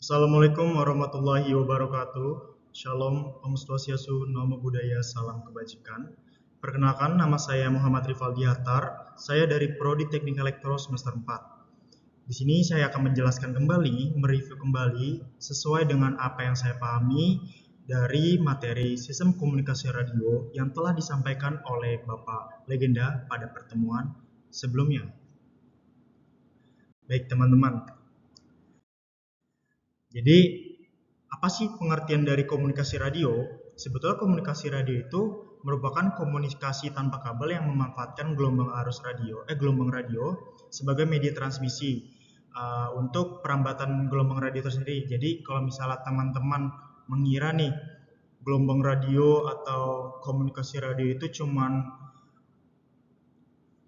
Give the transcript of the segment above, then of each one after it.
Assalamualaikum warahmatullahi wabarakatuh. Shalom, Om Swastiastu, Namo Buddhaya, Salam Kebajikan. Perkenalkan, nama saya Muhammad Rifaldi Hartar. Saya dari Prodi Teknik Elektro semester 4. Di sini saya akan menjelaskan kembali, mereview kembali sesuai dengan apa yang saya pahami dari materi sistem komunikasi radio yang telah disampaikan oleh Bapak Legenda pada pertemuan sebelumnya. Baik teman-teman, jadi apa sih pengertian dari komunikasi radio? Sebetulnya komunikasi radio itu merupakan komunikasi tanpa kabel yang memanfaatkan gelombang radio sebagai media transmisi untuk perambatan gelombang radio itu sendiri. Jadi kalau misalnya teman-teman mengira nih gelombang radio atau komunikasi radio itu cuman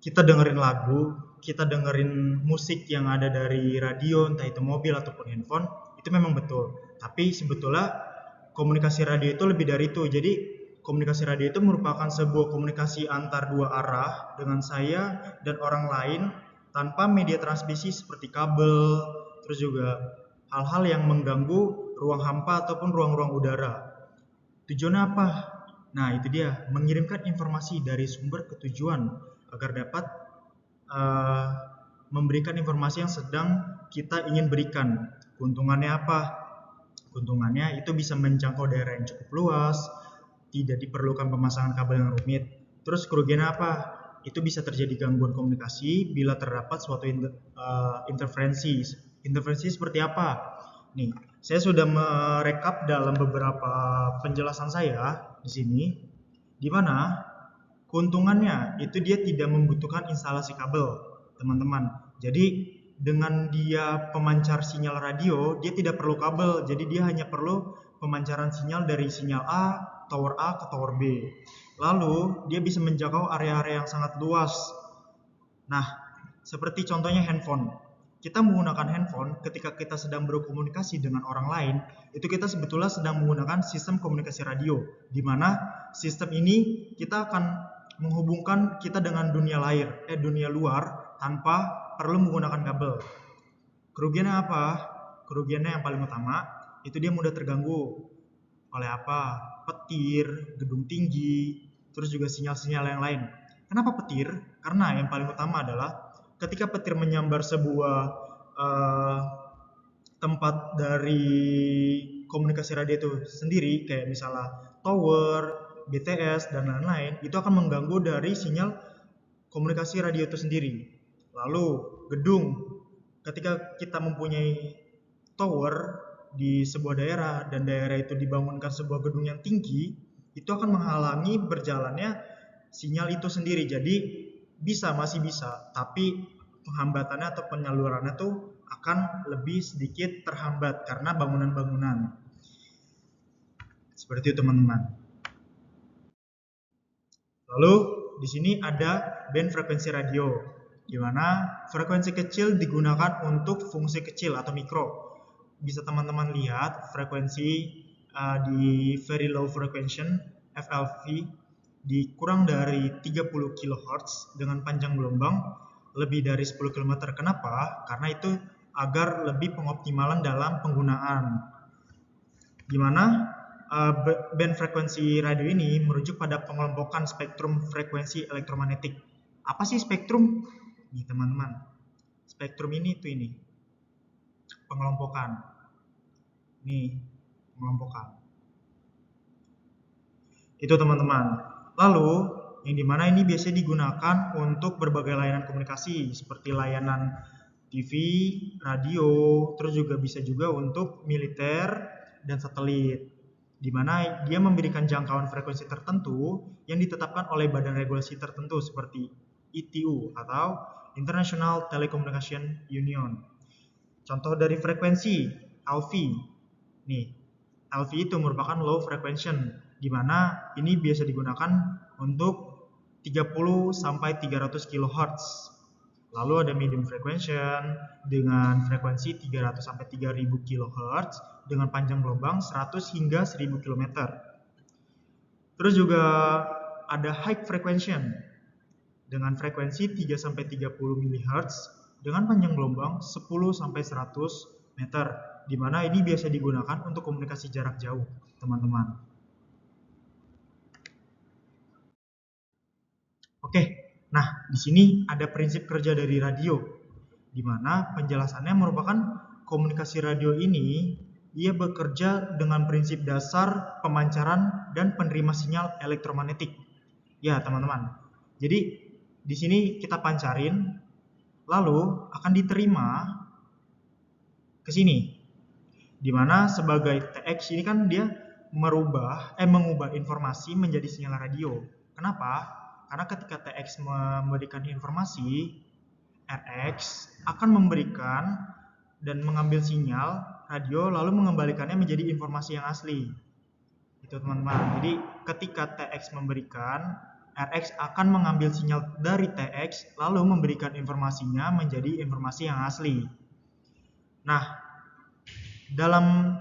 kita dengerin lagu, kita dengerin musik yang ada dari radio, entah itu mobil ataupun handphone, itu memang betul. Tapi sebetulnya komunikasi radio itu lebih dari itu. Jadi komunikasi radio itu merupakan sebuah komunikasi antar dua arah dengan saya dan orang lain tanpa media transmisi seperti kabel, terus juga hal-hal yang mengganggu ruang hampa ataupun ruang-ruang udara. Tujuannya apa? Nah, itu dia, mengirimkan informasi dari sumber ke tujuan agar dapat memberikan informasi yang sedang kita ingin berikan. Keuntungannya apa? Keuntungannya itu bisa menjangkau daerah yang cukup luas, tidak diperlukan pemasangan kabel yang rumit. Terus kerugiannya apa? Itu bisa terjadi gangguan komunikasi bila terdapat suatu interferensi. Interferensi seperti apa? Nih, saya sudah merekap dalam beberapa penjelasan saya di sini, di mana keuntungannya itu dia tidak membutuhkan instalasi kabel, teman-teman. Jadi dengan dia pemancar sinyal radio, dia tidak perlu kabel. Jadi dia hanya perlu pemancaran sinyal dari sinyal tower A ke tower B. Lalu dia bisa menjangkau area-area yang sangat luas. Nah, seperti contohnya handphone. Kita menggunakan handphone ketika kita sedang berkomunikasi dengan orang lain, itu kita sebetulnya sedang menggunakan sistem komunikasi radio, di mana sistem ini kita akan menghubungkan kita dengan dunia luar tanpa perlu menggunakan kabel. Kerugiannya apa? Kerugiannya yang paling utama, itu dia mudah terganggu oleh apa? Petir, gedung tinggi, terus juga sinyal-sinyal yang lain. Kenapa petir? Karena yang paling utama adalah ketika petir menyambar sebuah tempat dari komunikasi radio itu sendiri, kayak misalnya tower, BTS, dan lain-lain, itu akan mengganggu dari sinyal komunikasi radio itu sendiri. Lalu gedung, ketika kita mempunyai tower di sebuah daerah dan daerah itu dibangunkan sebuah gedung yang tinggi, itu akan menghalangi berjalannya sinyal itu sendiri. Jadi masih bisa, tapi penghambatannya atau penyalurannya tuh akan lebih sedikit terhambat karena bangunan-bangunan. Seperti itu teman-teman. Lalu di sini ada band frekuensi radio, di mana frekuensi kecil digunakan untuk fungsi kecil atau mikro. Bisa teman-teman lihat frekuensi di very low frequency FLV di kurang dari 30 kHz dengan panjang gelombang lebih dari 10 km. Kenapa? Karena itu agar lebih pengoptimalan dalam penggunaan. Di mana band frekuensi radio ini merujuk pada pengelompokan spektrum frekuensi elektromagnetik. Apa sih spektrum? Nih teman-teman, spektrum ini pengelompokan. Nih, pengelompokan. Itu teman-teman. Lalu, yang dimana ini biasanya digunakan untuk berbagai layanan komunikasi, seperti layanan TV, radio, terus juga bisa juga untuk militer dan satelit, di mana dia memberikan jangkauan frekuensi tertentu yang ditetapkan oleh badan regulasi tertentu seperti ITU atau International Telecommunication Union. Contoh dari frekuensi LV. Nih, LV itu merupakan low frequency, di mana ini biasa digunakan untuk 30 sampai 300 kHz. Lalu ada medium frequency dengan frekuensi 300 sampai 3000 kHz dengan panjang gelombang 100 hingga 1000 km. Terus juga ada high frequency dengan frekuensi 3 sampai 30 MHz dengan panjang gelombang 10 sampai 100 meter, di mana ini biasa digunakan untuk komunikasi jarak jauh, teman-teman. Oke, nah di sini ada prinsip kerja dari radio, di mana penjelasannya merupakan komunikasi radio ini ia bekerja dengan prinsip dasar pemancaran dan penerima sinyal elektromagnetik. Ya, teman-teman. Jadi di sini kita pancarin, lalu akan diterima ke sini. Di mana sebagai TX ini kan dia mengubah informasi menjadi sinyal radio. Kenapa? Karena ketika TX memberikan informasi, RX akan memberikan dan mengambil sinyal radio lalu mengembalikannya menjadi informasi yang asli. Itu teman-teman. Jadi ketika TX memberikan, RX akan mengambil sinyal dari TX lalu memberikan informasinya menjadi informasi yang asli. Nah, dalam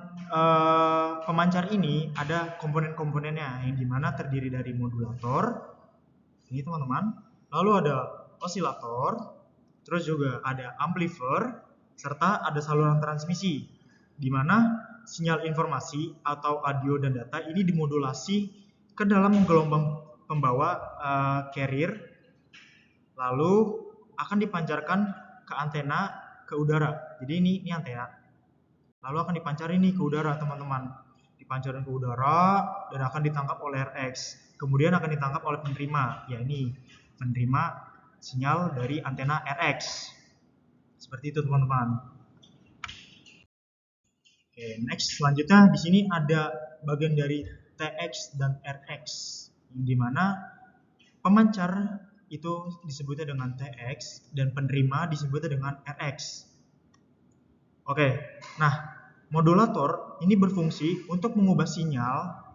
pemancar ini ada komponen-komponennya yang dimana terdiri dari modulator, ini teman-teman, lalu ada osilator, terus juga ada amplifier, serta ada saluran transmisi, di mana sinyal informasi atau audio dan data ini dimodulasi ke dalam gelombang pembawa carrier, lalu akan dipancarkan ke antena ke udara. Jadi ini antena, lalu akan dipancarin nih ke udara, teman-teman. Dipancarin ke udara dan akan ditangkap oleh RX. Kemudian akan ditangkap oleh penerima, ya ini penerima sinyal dari antena RX. Seperti itu, teman-teman. Oke, next selanjutnya di sini ada bagian dari TX dan RX, di mana pemancar itu disebutnya dengan TX dan penerima disebutnya dengan RX. Oke, nah modulator ini berfungsi untuk mengubah sinyal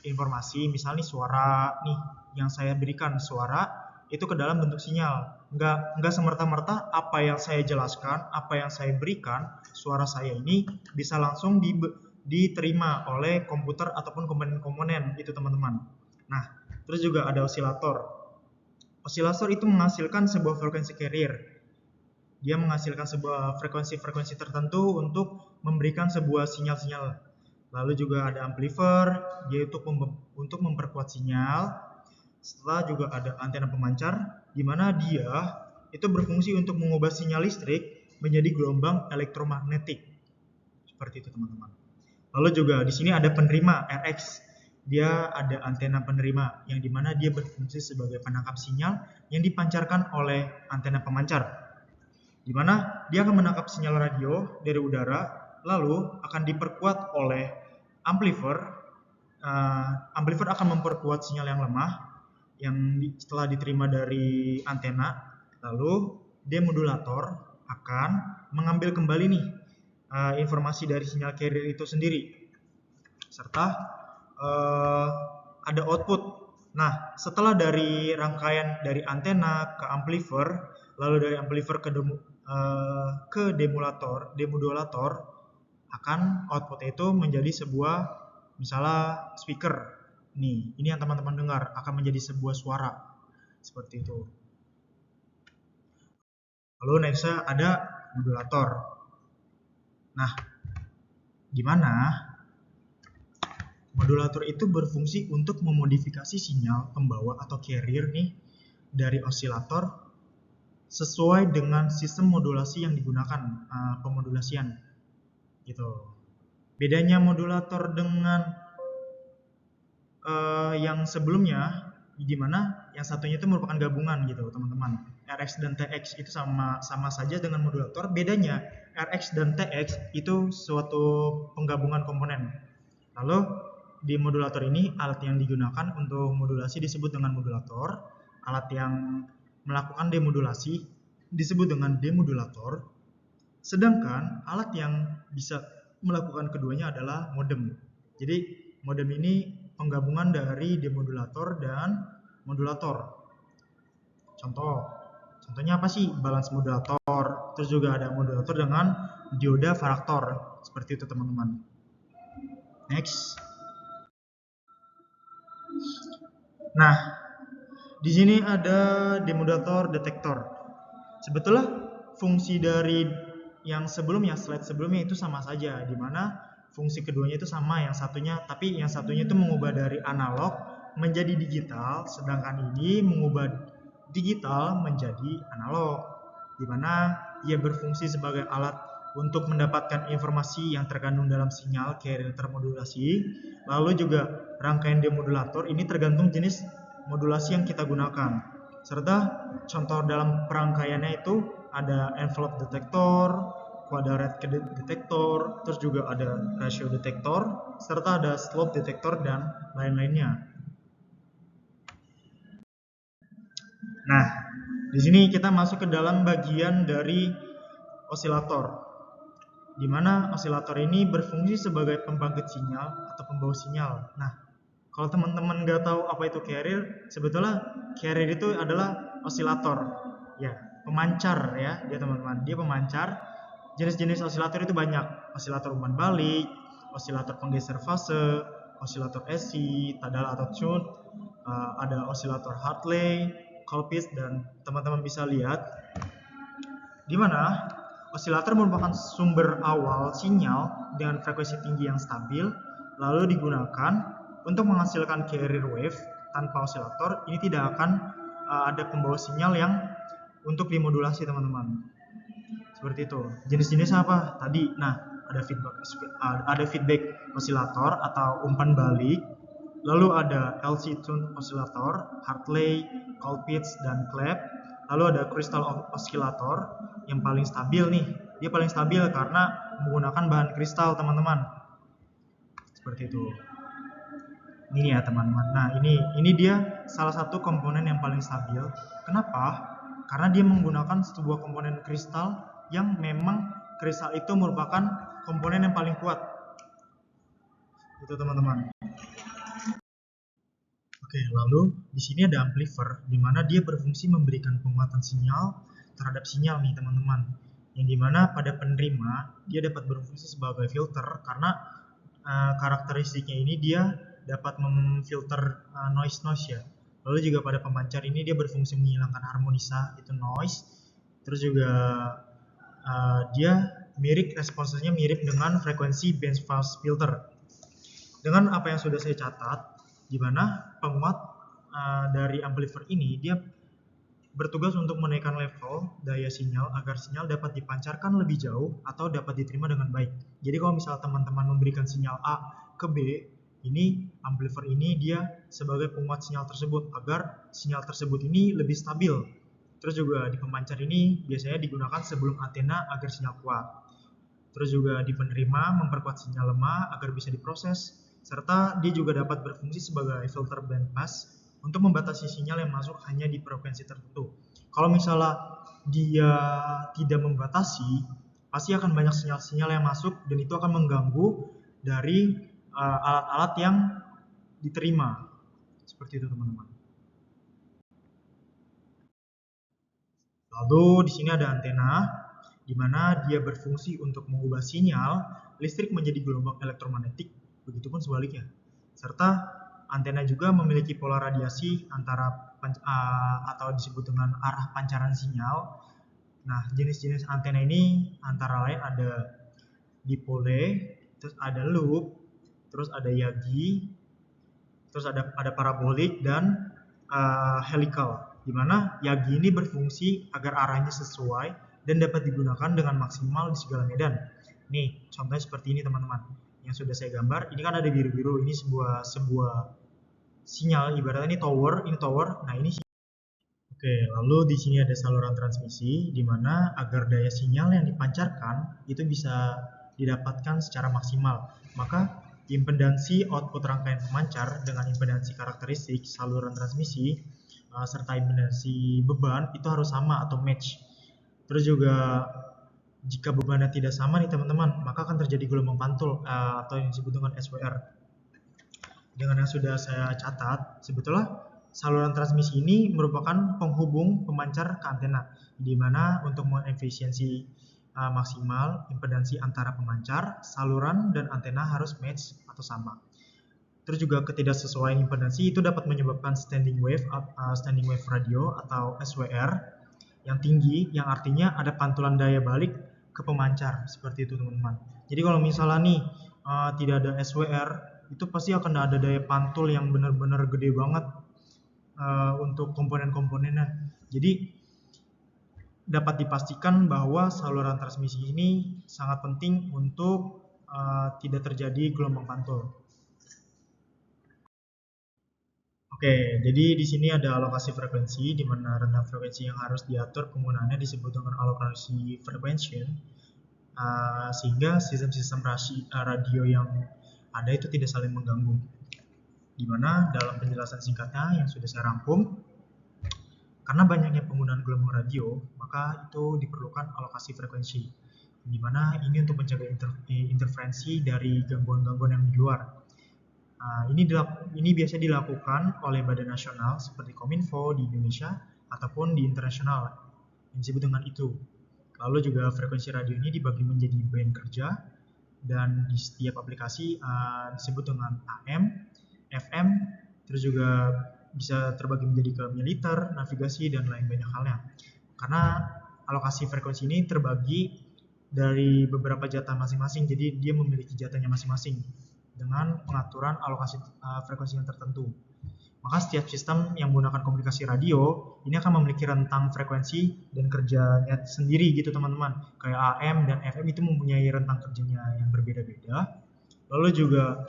informasi, misalnya suara nih yang saya berikan suara itu ke dalam bentuk sinyal. Nggak semerta-merta apa yang saya jelaskan, apa yang saya berikan, suara saya ini bisa langsung diterima oleh komputer ataupun komponen-komponen itu, teman-teman. Nah, terus juga ada osilator. Osilator itu menghasilkan sebuah frekuensi carrier. Dia menghasilkan sebuah frekuensi-frekuensi tertentu untuk memberikan sebuah sinyal-sinyal. Lalu juga ada amplifier, dia untuk memperkuat sinyal. Setelah juga ada antena pemancar, di mana dia itu berfungsi untuk mengubah sinyal listrik menjadi gelombang elektromagnetik. Seperti itu, teman-teman. Lalu juga di sini ada penerima RX. Dia ada antena penerima yang dimana dia berfungsi sebagai penangkap sinyal yang dipancarkan oleh antena pemancar. Di mana dia akan menangkap sinyal radio dari udara, lalu akan diperkuat oleh amplifier. Amplifier akan memperkuat sinyal yang lemah yang setelah diterima dari antena, lalu demodulator akan mengambil kembali nih informasi dari sinyal carrier itu sendiri, serta ada output. Nah, setelah dari rangkaian dari antena ke amplifier, lalu dari amplifier ke demodulator akan output itu menjadi sebuah misalnya speaker. Nih, ini yang teman-teman dengar akan menjadi sebuah suara seperti itu. Lalu nextnya ada modulator. Nah, gimana? Modulator itu berfungsi untuk memodifikasi sinyal pembawa atau carrier nih dari osilator sesuai dengan sistem modulasi yang digunakan, pemodulasian gitu. Bedanya modulator dengan yang sebelumnya, di mana yang satunya itu merupakan gabungan gitu, teman-teman. RX dan TX itu sama saja dengan modulator. Bedanya RX dan TX itu suatu penggabungan komponen. Lalu di modulator ini alat yang digunakan untuk modulasi disebut dengan modulator. Alat yang melakukan demodulasi disebut dengan demodulator. Sedangkan alat yang bisa melakukan keduanya adalah modem. Jadi modem ini penggabungan dari demodulator dan modulator. Contohnya apa sih? Balance modulator. Terus juga ada modulator dengan dioda varaktor. Seperti itu, teman-teman. Next. Nah, di sini ada demodulator detektor. Sebetulnya fungsi dari slide sebelumnya itu sama saja, di mana fungsi keduanya itu sama, tapi yang satunya itu mengubah dari analog menjadi digital, sedangkan ini mengubah digital menjadi analog, di mana ia berfungsi sebagai alat untuk mendapatkan informasi yang terkandung dalam sinyal carrier termodulasi. Lalu juga rangkaian demodulator ini tergantung jenis modulasi yang kita gunakan. Serta contoh dalam perangkaiannya itu ada envelope detector, quadrant detector, terus juga ada ratio detector, serta ada slope detector dan lain-lainnya. Nah, di sini kita masuk ke dalam bagian dari osilator, di mana osilator ini berfungsi sebagai pembangkit sinyal atau pembawa sinyal. Nah, kalau teman-teman nggak tahu apa itu carrier, sebetulnya carrier itu adalah osilator, ya, pemancar ya, dia teman-teman, dia pemancar. Jenis-jenis osilator itu banyak, osilator umpan balik, osilator penggeser fase, osilator AC, Tadal atau tune, ada osilator Hartley, Colpitts, dan teman-teman bisa lihat di mana osilator merupakan sumber awal sinyal dengan frekuensi tinggi yang stabil, lalu digunakan untuk menghasilkan carrier wave. Tanpa osilator ini tidak akan ada pembawa sinyal yang untuk dimodulasi, teman-teman. Seperti itu. Jenis-jenis apa tadi? Nah, ada feedback osilator atau umpan balik, lalu ada LC tune osilator, Hartley, Colpitts, dan Clap. Lalu ada crystal oscillator yang paling stabil nih. Dia paling stabil karena menggunakan bahan kristal, teman-teman. Seperti itu. Ini ya, teman-teman. Nah, ini dia salah satu komponen yang paling stabil. Kenapa? Karena dia menggunakan sebuah komponen kristal yang memang kristal itu merupakan komponen yang paling kuat. Itu, teman-teman. Oke, lalu di sini ada amplifier, di mana dia berfungsi memberikan penguatan sinyal terhadap sinyal nih, teman-teman. Yang dimana pada penerima dia dapat berfungsi sebagai filter karena karakteristiknya ini dia dapat memfilter noise ya. Lalu juga pada pemancar ini dia berfungsi menghilangkan harmonisa, itu noise. Terus juga dia responsnya mirip dengan frekuensi band pass filter. Dengan apa yang sudah saya catat, di mana penguat dari amplifier ini dia bertugas untuk menaikkan level daya sinyal agar sinyal dapat dipancarkan lebih jauh atau dapat diterima dengan baik. Jadi kalau misalnya teman-teman memberikan sinyal A ke B, ini amplifier ini dia sebagai penguat sinyal tersebut agar sinyal tersebut ini lebih stabil. Terus juga di pemancar ini biasanya digunakan sebelum antena agar sinyal kuat. Terus juga di penerima memperkuat sinyal lemah agar bisa diproses, serta dia juga dapat berfungsi sebagai filter band pass untuk membatasi sinyal yang masuk hanya di frekuensi tertentu. Kalau misalnya dia tidak membatasi, pasti akan banyak sinyal-sinyal yang masuk dan itu akan mengganggu dari alat-alat yang diterima. Seperti itu, teman-teman. Lalu di sini ada antena, di mana dia berfungsi untuk mengubah sinyal listrik menjadi gelombang elektromagnetik, begitupun sebaliknya. Serta antena juga memiliki pola radiasi atau disebut dengan arah pancaran sinyal. Nah, jenis-jenis antena ini antara lain ada dipole, terus ada loop, terus ada Yagi, terus ada parabolik dan helical. Di mana Yagi ini berfungsi agar arahnya sesuai dan dapat digunakan dengan maksimal di segala medan. Nih, contohnya seperti ini, teman-teman. Yang sudah saya gambar, ini kan ada biru-biru, ini sebuah sinyal, ibaratnya ini tower. Nah, ini Oke, lalu di sini ada saluran transmisi, di mana agar daya sinyal yang dipancarkan itu bisa didapatkan secara maksimal. Maka impedansi output rangkaian pemancar dengan impedansi karakteristik saluran transmisi serta impedansi beban itu harus sama atau match. Terus juga jika bebannya tidak sama nih, teman-teman, maka akan terjadi gelombang pantul atau yang disebut dengan SWR. Dengan yang sudah saya catat, sebetulnya saluran transmisi ini merupakan penghubung pemancar ke antena, di mana untuk mengefisiensi maksimal impedansi antara pemancar, saluran, dan antena harus match atau sama. Terus juga ketidaksesuaian impedansi itu dapat menyebabkan standing wave radio atau SWR yang tinggi, yang artinya ada pantulan daya balik ke pemancar, seperti itu teman-teman. Jadi kalau misalnya nih tidak ada SWR, itu pasti akan ada daya pantul yang benar-benar gede banget untuk komponen-komponennya. Jadi dapat dipastikan bahwa saluran transmisi ini sangat penting untuk tidak terjadi gelombang pantul. Oke, jadi di sini ada alokasi frekuensi, di mana rentang frekuensi yang harus diatur penggunaannya disebut dengan alokasi frekuensi, sehingga sistem-sistem radio yang ada itu tidak saling mengganggu. Di mana dalam penjelasan singkatnya yang sudah saya rangkum, karena banyaknya penggunaan gelombang radio, maka itu diperlukan alokasi frekuensi, di mana ini untuk mencegah interferensi dari gangguan-gangguan yang di luar. Ini biasa dilakukan oleh badan nasional seperti Kominfo di Indonesia ataupun di internasional yang disebut dengan itu. Lalu juga frekuensi radio ini dibagi menjadi band kerja dan di setiap aplikasi disebut dengan AM, FM, terus juga bisa terbagi menjadi ke militer, navigasi, dan lain banyak halnya. Karena alokasi frekuensi ini terbagi dari beberapa jatah masing-masing, jadi dia memiliki jatahnya masing-masing dengan pengaturan alokasi frekuensi yang tertentu. Maka setiap sistem yang menggunakan komunikasi radio ini akan memiliki rentang frekuensi dan kerjanya sendiri gitu teman-teman. Kayak AM dan FM itu mempunyai rentang kerjanya yang berbeda-beda. Lalu juga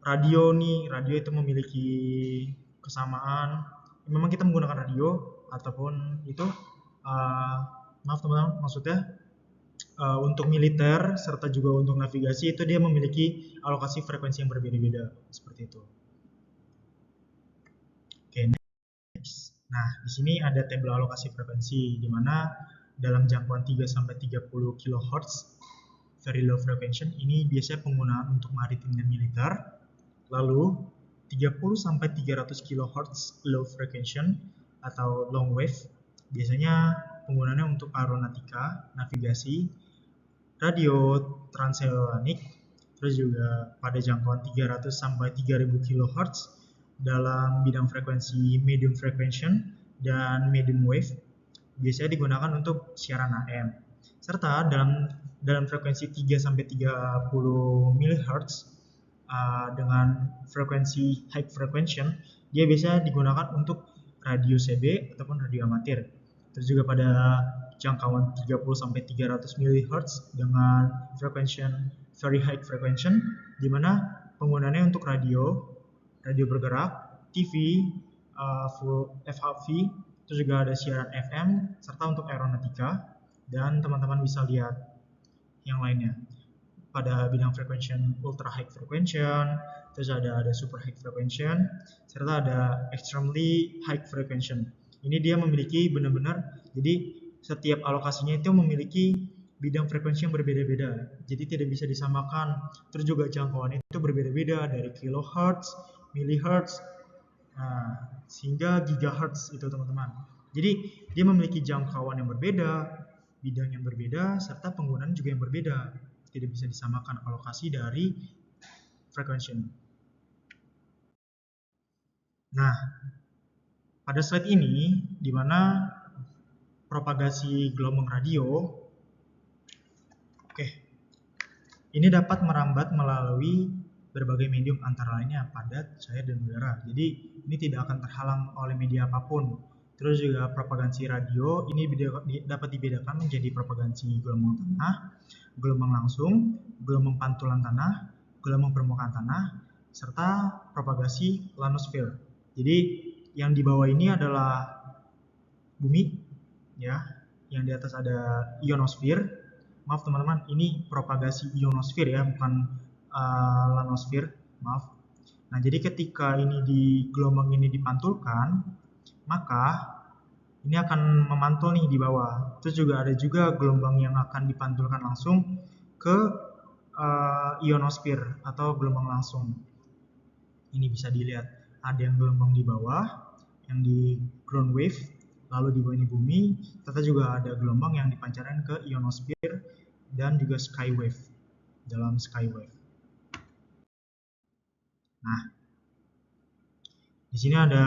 radio itu memiliki kesamaan. Memang kita menggunakan radio ataupun itu maaf teman-teman, maksudnya untuk militer serta juga untuk navigasi itu dia memiliki alokasi frekuensi yang berbeda-beda seperti itu. Oke, next. Nah, di sini ada tabel alokasi frekuensi di mana dalam jangkauan 3 sampai 30 kHz very low frequency ini biasanya penggunaan untuk maritim dan militer. Lalu 30 sampai 300 kHz low frequency atau long wave biasanya penggunaannya untuk aeronautika, navigasi, radio transoceanic, terus juga pada jangkauan 300 sampai 3000 kHz dalam bidang frekuensi medium frequency dan medium wave biasanya digunakan untuk siaran AM. Serta dalam frekuensi 3 sampai 30 MHz dengan frekuensi high frequency dia biasanya digunakan untuk radio CB ataupun radio amatir. Terus juga pada jangkauan 30 sampai 300 MHz dengan frekuensi very high frequency di mana penggunaannya untuk radio bergerak, TV, full FHV, terus juga ada siaran FM serta untuk aeronautika dan teman-teman bisa lihat yang lainnya. Pada bidang frekuensi ultra high frequency, terus ada super high frequency, serta ada extremely high frequency. Ini dia memiliki benar-benar, jadi setiap alokasinya itu memiliki bidang frekuensi yang berbeda-beda, jadi tidak bisa disamakan. Terus juga jangkauan itu berbeda-beda dari kilohertz, milihertz, sehingga gigahertz itu teman-teman. Jadi dia memiliki jangkauan yang berbeda, bidang yang berbeda, serta penggunaan juga yang berbeda. Tidak bisa disamakan alokasi dari frekuensi. Nah, pada slide ini, di mana propagasi gelombang radio, ini dapat merambat melalui berbagai medium antara lainnya padat, cair, dan udara. Jadi ini tidak akan terhalang oleh media apapun. Terus juga propagasi radio ini dapat dibedakan menjadi propagasi gelombang tanah, gelombang langsung, gelombang pantulan tanah, gelombang permukaan tanah, serta propagasi ionosfer. Jadi yang di bawah ini adalah bumi, ya. Yang di atas ada ionosfer. Maaf teman-teman, ini propagasi ionosfer ya, bukan ionosfer. Maaf. Nah, jadi ketika ini di gelombang ini dipantulkan, maka ini akan memantul nih di bawah. Terus juga ada juga gelombang yang akan dipantulkan langsung ke ionosfer atau gelombang langsung. Ini bisa dilihat, ada yang gelombang di bawah, yang di ground wave, lalu di bawah ini bumi, serta juga ada gelombang yang dipancarkan ke ionosfer dan juga sky wave, dalam sky wave. Nah, di sini ada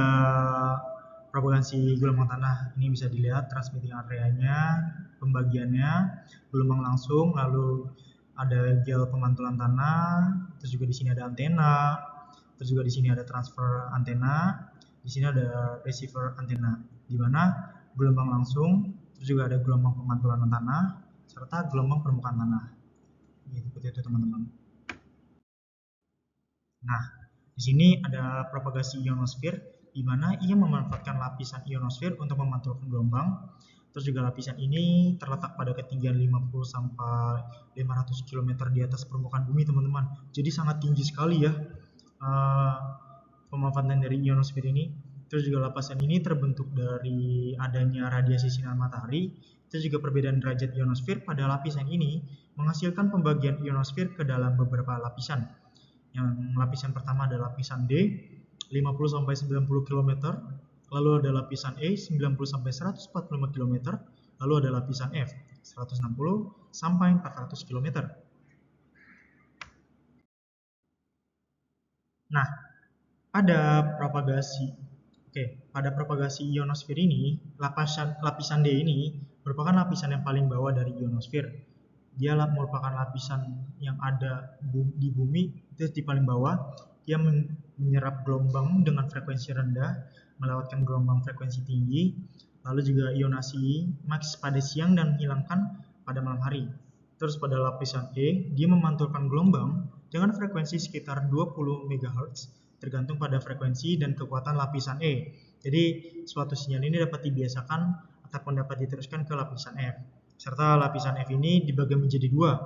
propagasi gelombang tanah. Ini bisa dilihat transmitting area-nya pembagiannya, gelombang langsung, lalu ada gel pemantulan tanah, terus juga di sini ada antena, terus juga di sini ada transfer antena, di sini ada receiver antena, di mana gelombang langsung, terus juga ada gelombang pemantulan tanah, serta gelombang permukaan tanah. Ya, seperti itu teman-teman. Nah, di sini ada propagasi ionosfer, di mana ia memanfaatkan lapisan ionosfer untuk memantulkan gelombang. Terus juga lapisan ini terletak pada ketinggian 50 sampai 500 km di atas permukaan bumi, teman-teman. Jadi sangat tinggi sekali ya pemanfaatan dari ionosfer ini. Terus juga lapisan ini terbentuk dari adanya radiasi sinar matahari. Terus juga perbedaan derajat ionosfer pada lapisan ini menghasilkan pembagian ionosfer ke dalam beberapa lapisan. Yang lapisan pertama adalah lapisan D, 50 sampai 90 km, lalu ada lapisan E, 90 sampai 145 km, lalu ada lapisan F, 160 sampai 400 km. Nah, pada propagasi ionosfer ini, lapisan D ini merupakan lapisan yang paling bawah dari ionosfer. Dia merupakan lapisan yang ada di bumi, itu di paling bawah. Dia menyerap gelombang dengan frekuensi rendah, melewatkan gelombang frekuensi tinggi, lalu juga ionasi max pada siang dan menghilangkan pada malam hari. Terus pada lapisan E, dia memantulkan gelombang dengan frekuensi sekitar 20 MHz, tergantung pada frekuensi dan kekuatan lapisan E. Jadi suatu sinyal ini dapat dibiasakan ataupun dapat diteruskan ke lapisan F. Serta lapisan F ini dibagi menjadi dua,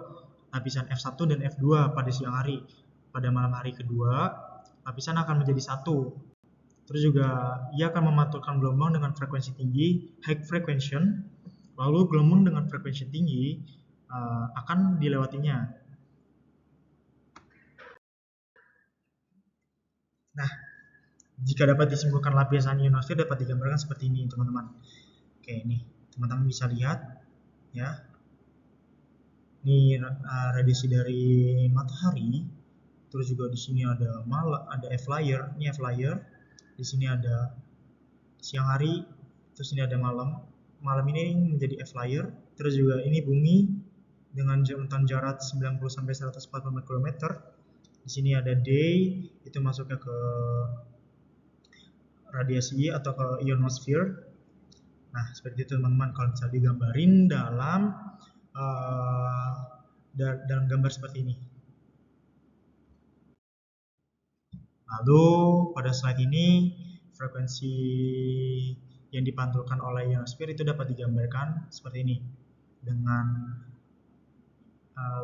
lapisan F1 dan F2 pada siang hari. Pada malam hari kedua, lapisan akan menjadi satu. Terus juga ia akan memantulkan gelombang dengan frekuensi tinggi, high frequency, lalu gelombang dengan frekuensi tinggi akan dilewatinya. Nah, jika dapat disimpulkan lapisan ionosfer dapat digambarkan seperti ini, teman-teman. Oke, nih teman-teman bisa lihat ya. Ini radiasi dari matahari. Terus juga di sini ada F-layer, ini F-layer. Di sini ada siang hari, terus ini ada malam. Malam ini menjadi F-layer. Terus juga ini bumi dengan jauhan jarak 90 sampai 145 km. Di sini ada day, itu masuknya ke radiasi atau ke ionosfer. Nah, seperti itu teman-teman, kalau bisa digambarin dalam gambar seperti ini. Lalu pada slide ini frekuensi yang dipantulkan oleh ionosfer itu dapat digambarkan seperti ini. Dengan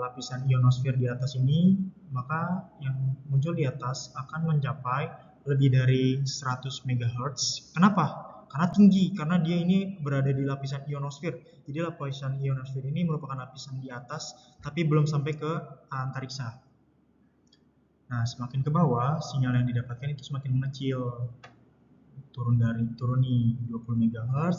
lapisan ionosfer di atas ini, maka yang muncul di atas akan mencapai lebih dari 100 MHz. Kenapa? Karena tinggi, karena dia ini berada di lapisan ionosfer. Jadi lapisan ionosfer ini merupakan lapisan di atas, tapi belum sampai ke antariksa. Nah, semakin ke bawah, sinyal yang didapatkan itu semakin mengecil. Turun nih 20 MHz,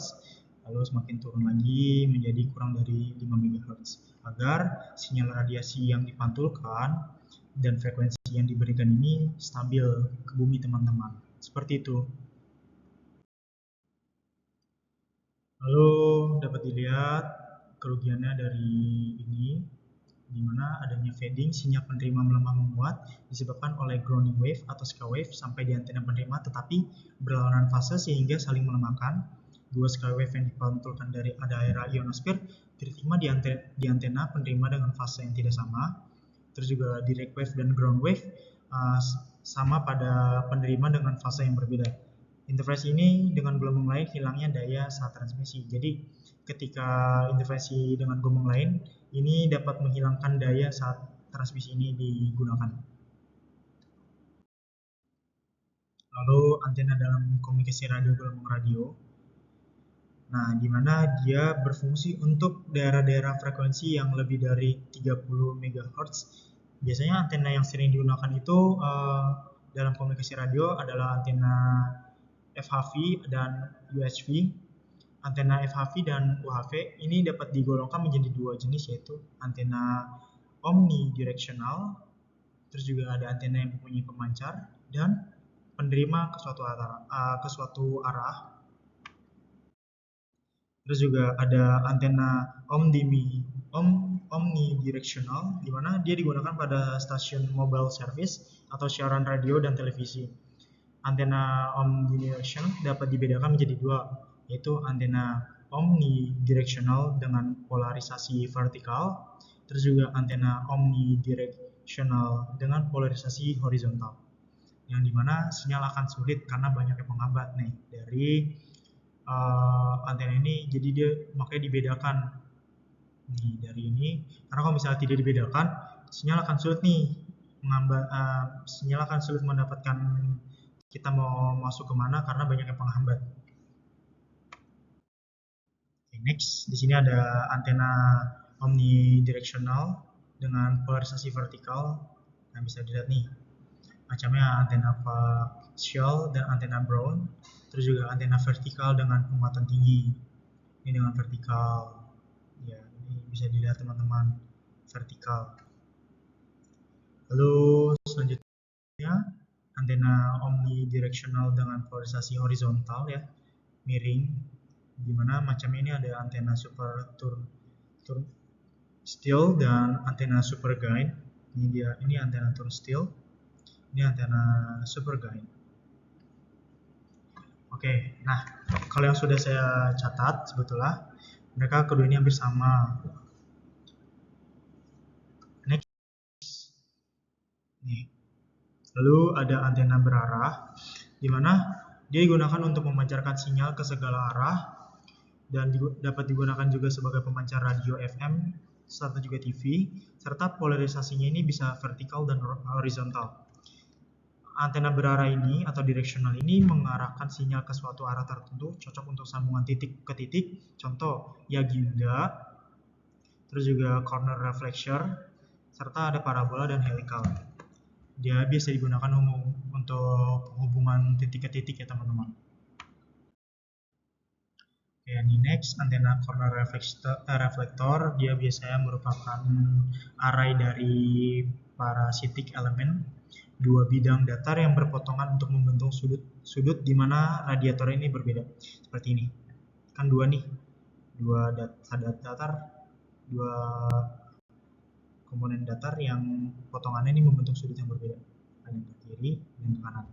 lalu semakin turun lagi menjadi kurang dari 5 MHz. Agar sinyal radiasi yang dipantulkan dan frekuensi yang diberikan ini stabil ke bumi, teman-teman. Seperti itu. Lalu dapat dilihat kerugiannya dari ini, di mana adanya fading, sinyal penerima melemah menguat disebabkan oleh grounding wave atau skywave sampai di antena penerima, tetapi berlawanan fase sehingga saling melemahkan. Dua skywave yang dipantulkan dari daerah ionosfer diterima di antena penerima dengan fase yang tidak sama. Terus juga direct wave dan ground wave sama pada penerima dengan fase yang berbeda. Interferensi ini dengan gelombang lain hilangnya daya saat transmisi. Jadi ketika interferensi dengan gelombang lain, ini dapat menghilangkan daya saat transmisi ini digunakan. Lalu antena dalam komunikasi radio gelombang radio. Nah, di mana dia berfungsi untuk daerah-daerah frekuensi yang lebih dari 30 MHz. Biasanya antena yang sering digunakan itu dalam komunikasi radio adalah antena FHV dan UHF. Antena FHV dan UHF ini dapat digolongkan menjadi dua jenis, yaitu antena omnidirectional, terus juga ada antena yang mempunyai pemancar dan penerima ke suatu arah. Terus juga ada antena omnidirectional, di mana dia digunakan pada stasiun mobile service atau siaran radio dan televisi. Antena omnidirectional dapat dibedakan menjadi dua, yaitu antena omnidirectional dengan polarisasi vertikal, terus juga antena omnidirectional dengan polarisasi horizontal. Yang dimana sinyal akan sulit karena banyaknya penghambat nih dari antena ini, jadi dia makanya dibedakan nih dari ini, karena kalau misalnya tidak dibedakan sinyal akan sulit nih sinyal akan sulit mendapatkan kita mau masuk kemana karena banyaknya penghambat. Okay, next, di sini ada antena omnidirectional dengan polarisasi vertikal. Nah, bisa dilihat nih macamnya antena facial dan antena brown. Terus juga antena vertikal dengan penguatan tinggi. Ini dengan vertikal. Ya, ini bisa dilihat teman-teman, vertikal. Lalu selanjutnya antena omnidirectional dengan polarisasi horizontal ya, miring, dimana macamnya ini ada antena super turn still dan antena super guide. Ini antena turn still, ini antena super guide. Oke, nah kalau yang sudah saya catat sebetulnya mereka kedua ini hampir sama. Next, nih. Lalu ada antena berarah, di mana dia digunakan untuk memancarkan sinyal ke segala arah dan dapat digunakan juga sebagai pemancar radio FM serta juga TV, serta polarisasinya ini bisa vertikal dan horizontal. Antena berarah ini atau directional ini mengarahkan sinyal ke suatu arah tertentu, cocok untuk sambungan titik ke titik, contoh Yaginda, terus juga corner reflector, serta ada parabola dan helical. Dia biasa digunakan untuk hubungan titik ke titik ya teman-teman. Oke, ini next, antena corner reflector, dia biasanya merupakan array dari parasitic elemen, dua bidang datar yang berpotongan untuk membentuk sudut di mana radiator ini berbeda. Seperti ini. Kan dua nih. Dua datar, dua komponen datar yang potongannya ini membentuk sudut yang berbeda. Ada yang ke kiri dan ke kanan.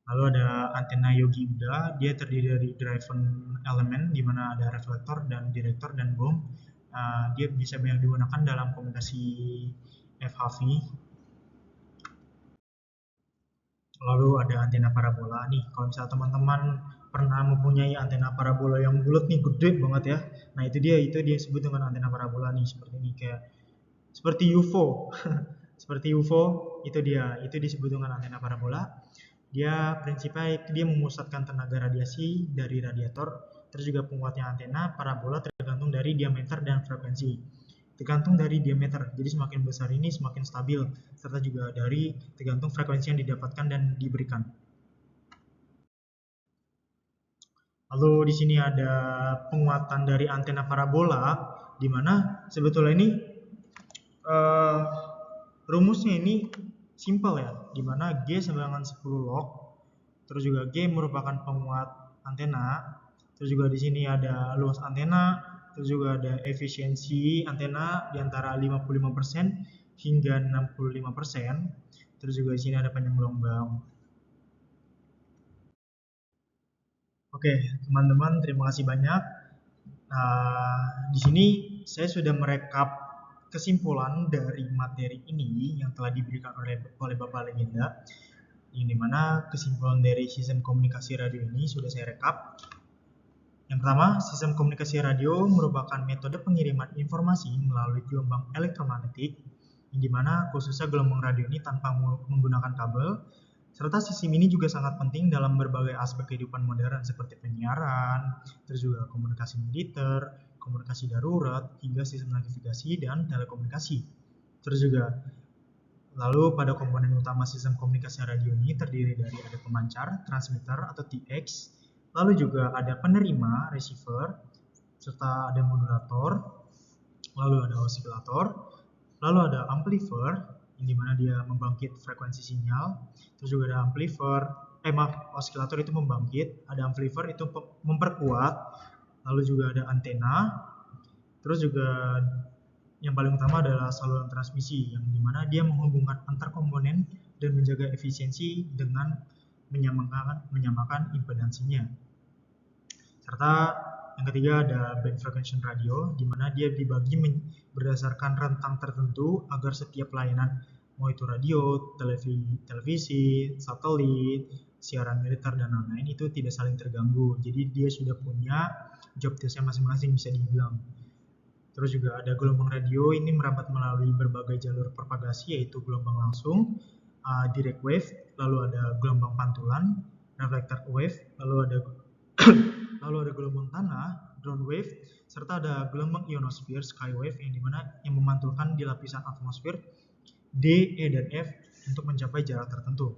Lalu ada antena Yogi Uda, dia terdiri dari driven elemen di mana ada reflektor dan direktor dan bom. Dia bisa banyak digunakan dalam komunikasi FHV. Lalu ada antena parabola nih. Kalau misalnya teman-teman pernah mempunyai antena parabola yang bulat nih, gede banget ya. Nah itu dia disebut dengan antena parabola nih, seperti ini, kayak seperti UFO. Seperti UFO itu disebut dengan antena parabola. Dia prinsipnya dia memusatkan tenaga radiasi dari radiator, terus juga penguatnya antena parabola tergantung dari diameter dan frekuensi. Tergantung dari diameter, jadi semakin besar ini semakin stabil, serta juga dari tergantung frekuensi yang didapatkan dan diberikan. Lalu di sini ada penguatan dari antena parabola, di mana sebetulnya ini rumusnya ini simple ya, di mana G sama dengan 10 log, terus juga G merupakan penguat antena, terus juga di sini ada luas antena, terus juga ada efisiensi antena di antara 55% hingga 65%, terus juga di sini ada panjang gelombang. Oke, teman-teman, terima kasih banyak. Di sini saya sudah merekap kesimpulan dari materi ini yang telah diberikan oleh Bapak Legenda, yang dimana kesimpulan dari sistem komunikasi radio ini sudah saya rekap. Yang pertama, sistem komunikasi radio merupakan metode pengiriman informasi melalui gelombang elektromagnetik, yang dimana khususnya gelombang radio ini tanpa menggunakan kabel, serta sistem ini juga sangat penting dalam berbagai aspek kehidupan modern seperti penyiaran, terus juga komunikasi militer, komunikasi darurat, hingga sistem navigasi dan telekomunikasi. Terus juga lalu pada komponen utama sistem komunikasi radio ini terdiri dari ada pemancar, transmitter atau TX, lalu juga ada penerima, receiver, serta ada modulator, lalu ada osilator, lalu ada amplifier, yang dimana dia membangkit frekuensi sinyal, terus juga ada amplifier, osilator itu membangkit, ada amplifier itu memperkuat, lalu juga ada antena, terus juga yang paling utama adalah saluran transmisi yang dimana dia menghubungkan antar komponen dan menjaga efisiensi dengan menyamakan impedansinya. Serta yang ketiga ada band frequency radio, di mana dia dibagi berdasarkan rentang tertentu agar setiap layanan, mau itu radio, televisi, satelit, siaran militer dan lain-lain itu tidak saling terganggu. Jadi dia sudah punya job desk-nya masing-masing bisa dibilang. Terus juga ada gelombang radio, ini merambat melalui berbagai jalur propagasi, yaitu gelombang langsung, direct wave, lalu ada gelombang pantulan, reflected wave, lalu ada gelombang tanah, ground wave, serta ada gelombang ionosfer, sky wave, yang memantulkan di lapisan atmosfer D, E, dan F untuk mencapai jarak tertentu.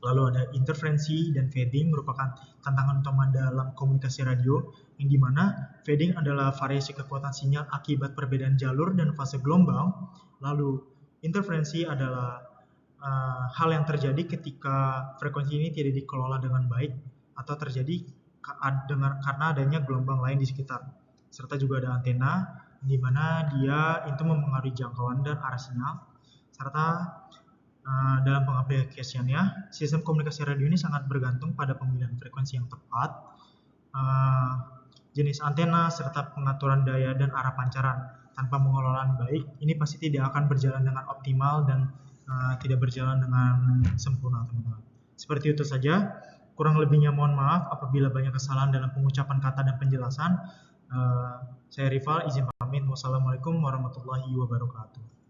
Lalu ada interferensi dan fading, merupakan tantangan utama dalam komunikasi radio, yang dimana fading adalah variasi kekuatan sinyal akibat perbedaan jalur dan fase gelombang. Lalu interferensi adalah hal yang terjadi ketika frekuensi ini tidak dikelola dengan baik atau terjadi karena adanya gelombang lain di sekitar. Serta juga ada antena, di mana dia itu mempengaruhi jangkauan dan arah sinyal. Serta dalam pengaplikasiannya, sistem komunikasi radio ini sangat bergantung pada pemilihan frekuensi yang tepat, jenis antena, serta pengaturan daya dan arah pancaran. Tanpa pengelolaan baik, ini pasti tidak akan berjalan dengan optimal dan tidak berjalan dengan sempurna, teman-teman. Seperti itu saja. Kurang lebihnya mohon maaf apabila banyak kesalahan dalam pengucapan kata dan penjelasan. Saya Rival, izin pamit. Wassalamualaikum warahmatullahi wabarakatuh.